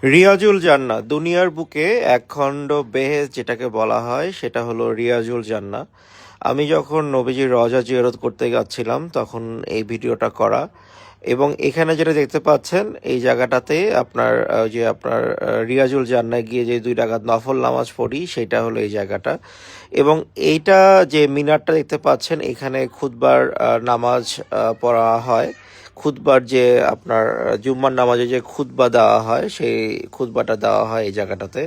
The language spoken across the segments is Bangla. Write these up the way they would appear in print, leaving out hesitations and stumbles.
রিয়াজুল জান্নাহ দুনিয়ার বুকে একখণ্ড বেহেশত যেটাকে বলা হয় সেটা হলো রিয়াজুল জান্নাহ। আমি যখন নবীজির রওজা জিয়ারত করতে যাচ্ছিলাম তখন এই ভিডিওটা করা। এবং এখানে যেটা দেখতে পাচ্ছেন এই জায়গাটাতে আপনার রিয়াজুল জান্নাহ গিয়ে যে 2 রাকাত নফল নামাজ পড়ি সেটা হলো এই জায়গাটা। এবং এইটা যে মিনারটা দেখতে পাচ্ছেন এখানে খুতবার নামাজ পড়া হয়। খুতবার যে আপনার জুম্মার নামাজে যে খুতবা দেওয়া হয় সেই খুতবাটা দেওয়া হয় এই জায়গাটাতে।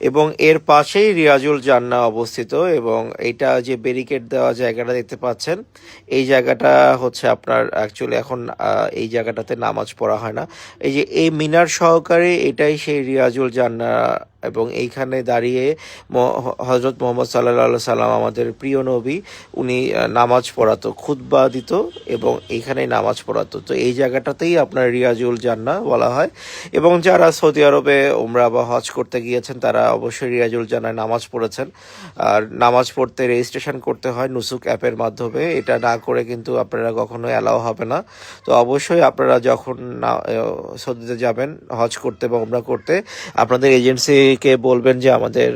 এবং এর পাশেই রিয়াজুল জান্নাহ অবস্থিত। এবং এইটা যে ব্যারিকেড দেওয়া জায়গাটা দেখতে পাচ্ছেন এই জায়গাটা হচ্ছে আপনার অ্যাকচুয়ালি এখন এই জায়গাটাতে নামাজ পড়া হয় না। এই যে এই মিনার সহকারে এটাই সেই রিয়াজুল জান্নাহ। এবং এইখানে দাঁড়িয়ে হজরত মোহাম্মদ সাল্লাল্লাহু সাল্লাম আমাদের প্রিয় নবী উনি নামাজ পড়াতো, খুতবা দিত এবং এইখানেই নামাজ পড়াতো। তো এই জায়গাটাতেই আপনার রিয়াজুল জান্নাহ বলা হয়। এবং যারা সৌদি আরবে উমরা বা হজ করতে গিয়েছেন তারা অবশ্যই রিয়াজুল জান্নাহ নামাজ পড়েছেন। আর নামাজ পড়তে রেজিস্ট্রেশন করতে হয় নুসুক অ্যাপের মাধ্যমে। এটা না করে কিন্তু আপনারা কখনোই অ্যালাও হবে না। তো অবশ্যই আপনারা যখন সৌদিতে যাবেন হজ করতে বা উমরা করতে আপনাদের এজেন্সিকে বলবেন যে আমাদের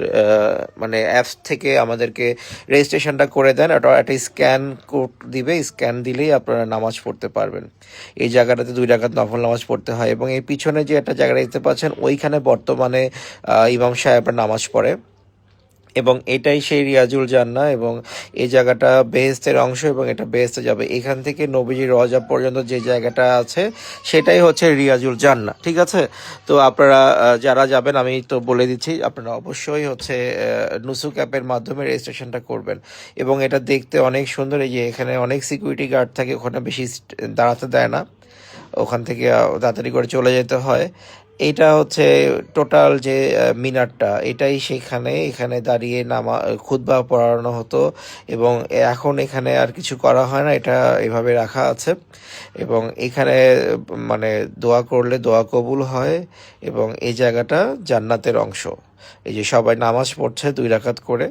মানে অ্যাপস থেকে আমাদেরকে রেজিস্ট্রেশনটা করে দেন। একটা স্ক্যান কোড দিবে, স্ক্যান দিলেই আপনারা নামাজ পড়তে পারবেন। এই জায়গাটাতে 2 রাকাত নফল নামাজ পড়তে হয়। এবং এই পিছনে যে একটা জায়গা দেখতে পাচ্ছেন ওইখানে বর্তমানে ইমাম সাহেবরা নামাজ পড়ে। এবং এটাই সেই রিয়াজুল জান্নাহ। এবং এই জায়গাটা বেহেশতের অংশ এবং এটা বেহেশতে যাবে। এখান থেকে নবীজির রওজা পর্যন্ত যে জায়গাটা আছে সেটাই হচ্ছে রিয়াজুল জান্নাহ। ঠিক আছে? তো আপনারা যারা যাবেন আমি তো বলে দিচ্ছি আপনারা অবশ্যই হচ্ছে নুসুক অ্যাপের মাধ্যমে রেজিস্ট্রেশনটা করবেন। এবং এটা দেখতে অনেক সুন্দর। এই যে এখানে অনেক সিকিউরিটি গার্ড থাকে, ওখানে বেশি দাঁড়াতে দেয় না, ওখান থেকে তাড়াতাড়ি করে চলে যেতে হয়। এইটা হচ্ছে টোটাল যে মিনারটা এটাই সেখানে এখানে দাঁড়িয়ে খুতবা পড়ানো হতো। এবং এখন এখানে আর কিছু করা হয় না, এটা এভাবে রাখা আছে। এবং এখানে মানে দোয়া করলে দোয়া কবুল হয়। এবং এই জায়গাটা জান্নাতের অংশ। এই যে সবাই নামাজ পড়ছে 2 রাকাত করে।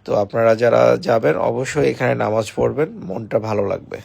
তো আপনারা যারা যাবেন অবশ্যই এখানে নামাজ পড়বেন, মনটা ভালো লাগবে।